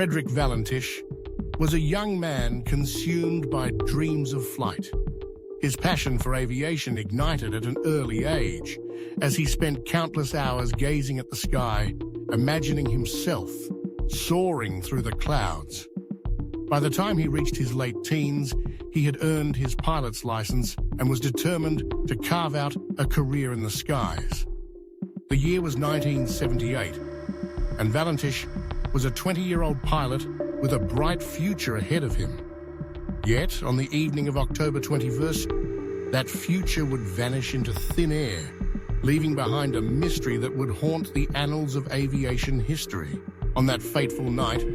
Frederick Valentich was a young man consumed by dreams of flight. His passion for aviation ignited at an early age, as he spent countless hours gazing at the sky, imagining himself soaring through the clouds. By the time he reached his late teens, he had earned his pilot's license and was determined to carve out a career in the skies. The year was 1978, and Valentich was a 20-year-old pilot with a bright future ahead of him. Yet, on the evening of October 21st, that future would vanish into thin air, leaving behind a mystery that would haunt the annals of aviation history. On that fateful night,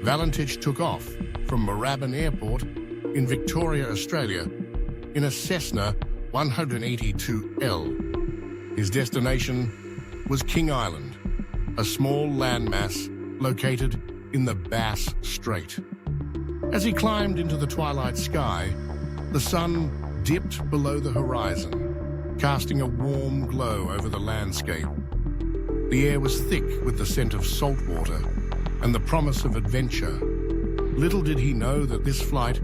Valentich took off from Moorabbin Airport in Victoria, Australia, in a Cessna 182L. His destination was King Island, a small landmass located in the Bass Strait. As he climbed into the twilight sky, the sun dipped below the horizon, casting a warm glow over the landscape. The air was thick with the scent of salt water and the promise of adventure. Little did he know that this flight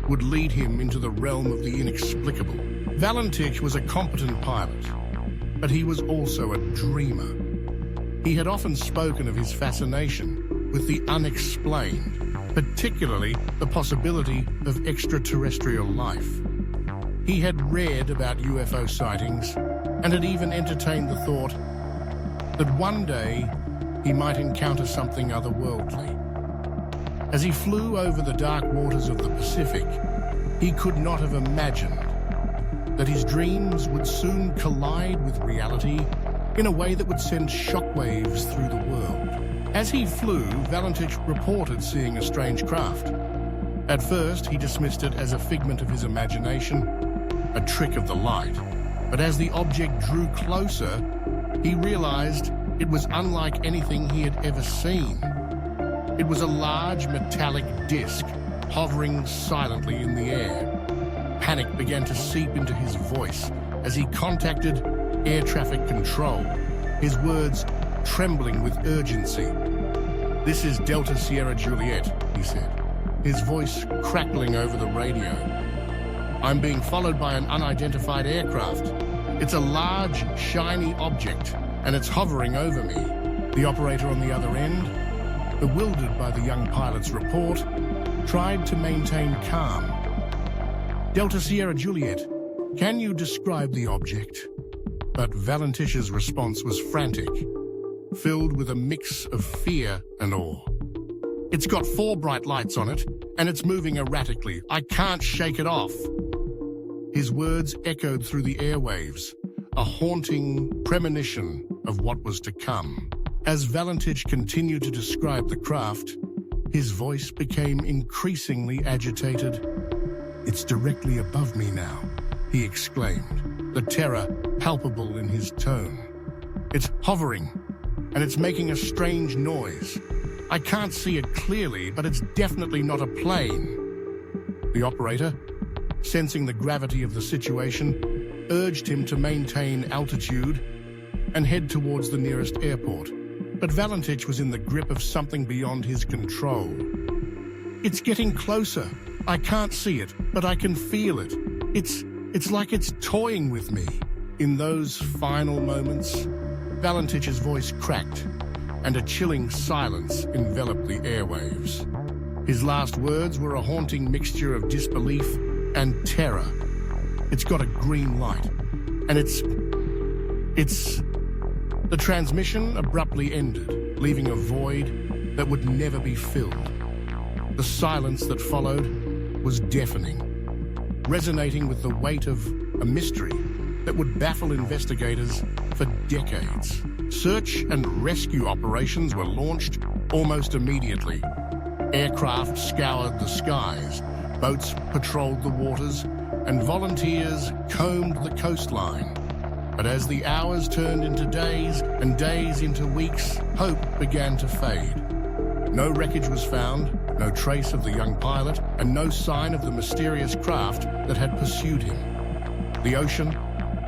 would lead him into the realm of the inexplicable. Valentich was a competent pilot, but he was also a dreamer. He had often spoken of his fascination with the unexplained, particularly the possibility of extraterrestrial life. He had read about UFO sightings and had even entertained the thought that one day he might encounter something otherworldly. As he flew over the dark waters of the Pacific, he could not have imagined that his dreams would soon collide with reality in a way that would send shockwaves through the world. As he flew, Valentich reported seeing a strange craft. At first, he dismissed it as a figment of his imagination, a trick of the light. But as the object drew closer, he realized it was unlike anything he had ever seen. It was a large metallic disc hovering silently in the air. Panic began to seep into his voice as he contacted air traffic control, his words trembling with urgency. "This is Delta Sierra Juliet," he said, his voice crackling over the radio. "I'm being followed by an unidentified aircraft. It's a large, shiny object, and it's hovering over me." The operator on the other end, bewildered by the young pilot's report, tried to maintain calm. "Delta Sierra Juliet, can you describe the object?" But Valentich's response was frantic, filled with a mix of fear and awe. "It's got 4 bright lights on it, and it's moving erratically. I can't shake it off." His words echoed through the airwaves, a haunting premonition of what was to come. As Valentich continued to describe the craft, his voice became increasingly agitated. "It's directly above me now," he exclaimed, the terror palpable in his tone. "It's hovering, and it's making a strange noise. I can't see it clearly, but it's definitely not a plane." The operator, sensing the gravity of the situation, urged him to maintain altitude and head towards the nearest airport. But Valentich was in the grip of something beyond his control. "It's getting closer. I can't see it, but I can feel it. It's like it's toying with me." In those final moments, Valentich's voice cracked, and a chilling silence enveloped the airwaves. His last words were a haunting mixture of disbelief and terror. "It's got a green light, and it's... The transmission abruptly ended, leaving a void that would never be filled. The silence that followed was deafening, resonating with the weight of a mystery that would baffle investigators for decades. Search and rescue operations were launched almost immediately. Aircraft scoured the skies, boats patrolled the waters, and volunteers combed the coastline. But as the hours turned into days and days into weeks, hope began to fade. No wreckage was found, no trace of the young pilot, and no sign of the mysterious craft that had pursued him. The ocean,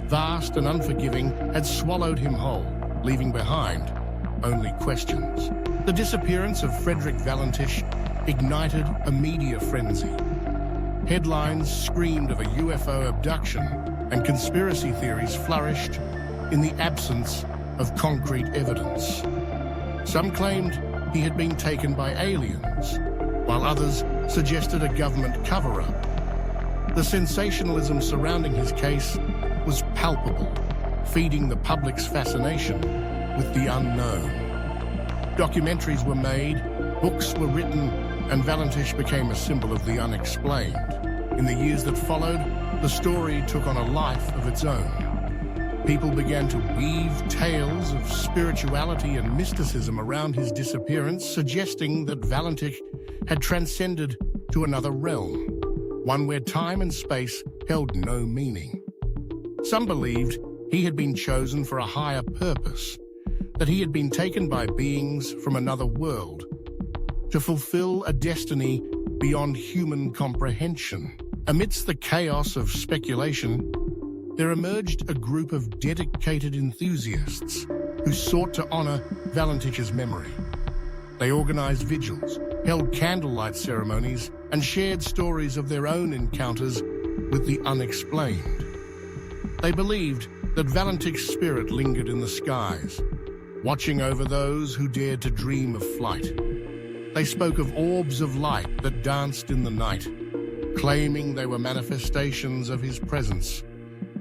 vast and unforgiving, had swallowed him whole, leaving behind only questions. The disappearance of Frederick Valentich ignited a media frenzy. Headlines screamed of a UFO abduction, and conspiracy theories flourished in the absence of concrete evidence. Some claimed he had been taken by aliens, while others suggested a government cover-up. The sensationalism surrounding his case was palpable, feeding the public's fascination with the unknown. Documentaries were made, books were written, and Valentich became a symbol of the unexplained. In the years that followed, the story took on a life of its own. People began to weave tales of spirituality and mysticism around his disappearance, suggesting that Valentich had transcended to another realm, one where time and space held no meaning. Some believed he had been chosen for a higher purpose, that he had been taken by beings from another world to fulfill a destiny beyond human comprehension. Amidst the chaos of speculation, there emerged a group of dedicated enthusiasts who sought to honor Valentich's memory. They organized vigils, held candlelight ceremonies, and shared stories of their own encounters with the unexplained. They believed that Valentich's spirit lingered in the skies, watching over those who dared to dream of flight. They spoke of orbs of light that danced in the night, claiming they were manifestations of his presence,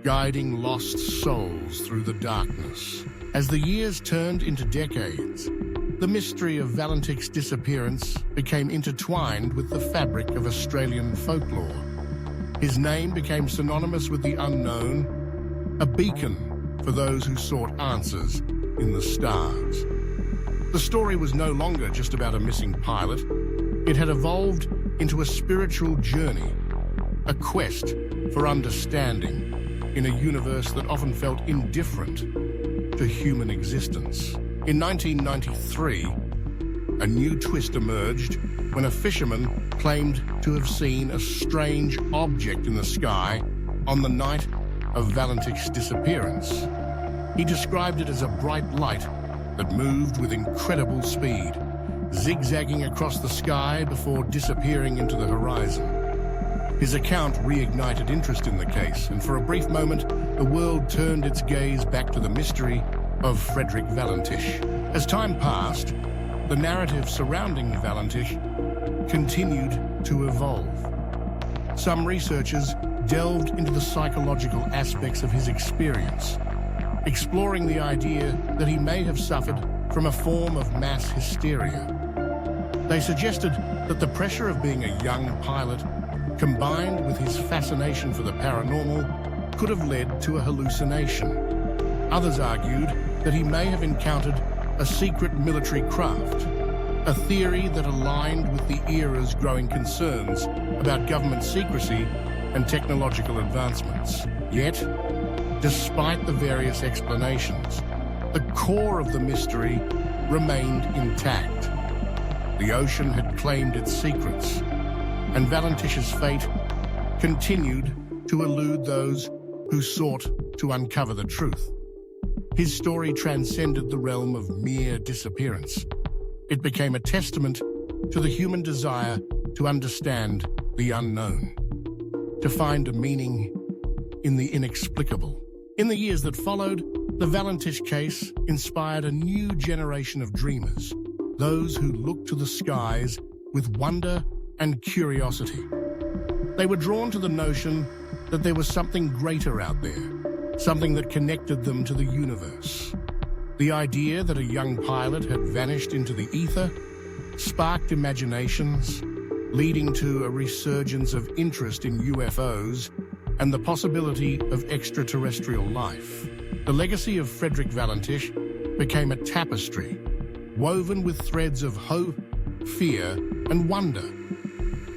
guiding lost souls through the darkness. As the years turned into decades, the mystery of Valentich's disappearance became intertwined with the fabric of Australian folklore. His name became synonymous with the unknown, a beacon for those who sought answers in the stars. The story was no longer just about a missing pilot. It had evolved into a spiritual journey, a quest for understanding in a universe that often felt indifferent to human existence. In 1993, a new twist emerged when a fisherman claimed to have seen a strange object in the sky on the night of Valentich's disappearance. He described it as a bright light that moved with incredible speed, zigzagging across the sky before disappearing into the horizon. His account reignited interest in the case, and for a brief moment, the world turned its gaze back to the mystery of Frederick Valentich. As time passed, the narrative surrounding Valentich continued to evolve. Some researchers delved into the psychological aspects of his experience, exploring the idea that he may have suffered from a form of mass hysteria. They suggested that the pressure of being a young pilot, combined with his fascination for the paranormal, could have led to a hallucination. Others argued that he may have encountered a secret military craft, a theory that aligned with the era's growing concerns about government secrecy and technological advancements. Yet, despite the various explanations, the core of the mystery remained intact. The ocean had claimed its secrets, and Valentich's fate continued to elude those who sought to uncover the truth. His story transcended the realm of mere disappearance. It became a testament to the human desire to understand the unknown, to find a meaning in the inexplicable. In the years that followed, the Valentich case inspired a new generation of dreamers, those who looked to the skies with wonder and curiosity. They were drawn to the notion that there was something greater out there, something that connected them to the universe. The idea that a young pilot had vanished into the ether sparked imaginations, leading to a resurgence of interest in UFOs and the possibility of extraterrestrial life. The legacy of Frederick Valentich became a tapestry, woven with threads of hope, fear, and wonder.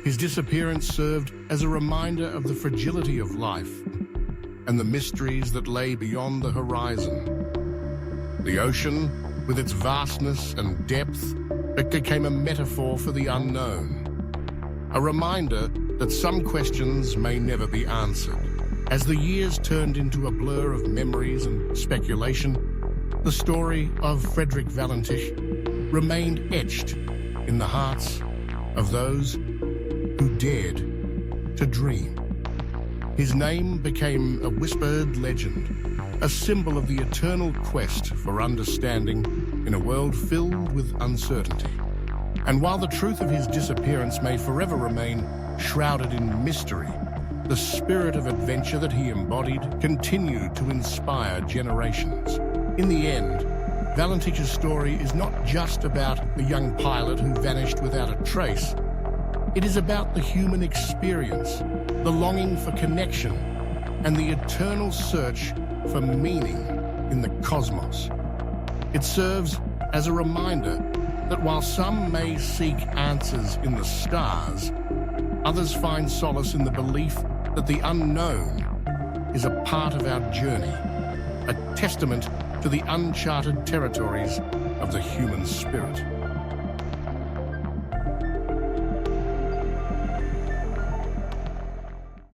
His disappearance served as a reminder of the fragility of life and the mysteries that lay beyond the horizon. The ocean, with its vastness and depth, it became a metaphor for the unknown, a reminder that some questions may never be answered. As the years turned into a blur of memories and speculation, The story of Frederick Valentich remained etched in the hearts of those who dared to dream. His name became a whispered legend, a symbol of the eternal quest for understanding in a world filled with uncertainty. And while the truth of his disappearance may forever remain shrouded in mystery, the spirit of adventure that he embodied continued to inspire generations. In the end, Valentich's story is not just about a young pilot who vanished without a trace. It is about the human experience, the longing for connection, and the eternal search for meaning in the cosmos. It serves as a reminder that while some may seek answers in the stars, others find solace in the belief that the unknown is a part of our journey, a testament to the uncharted territories of the human spirit.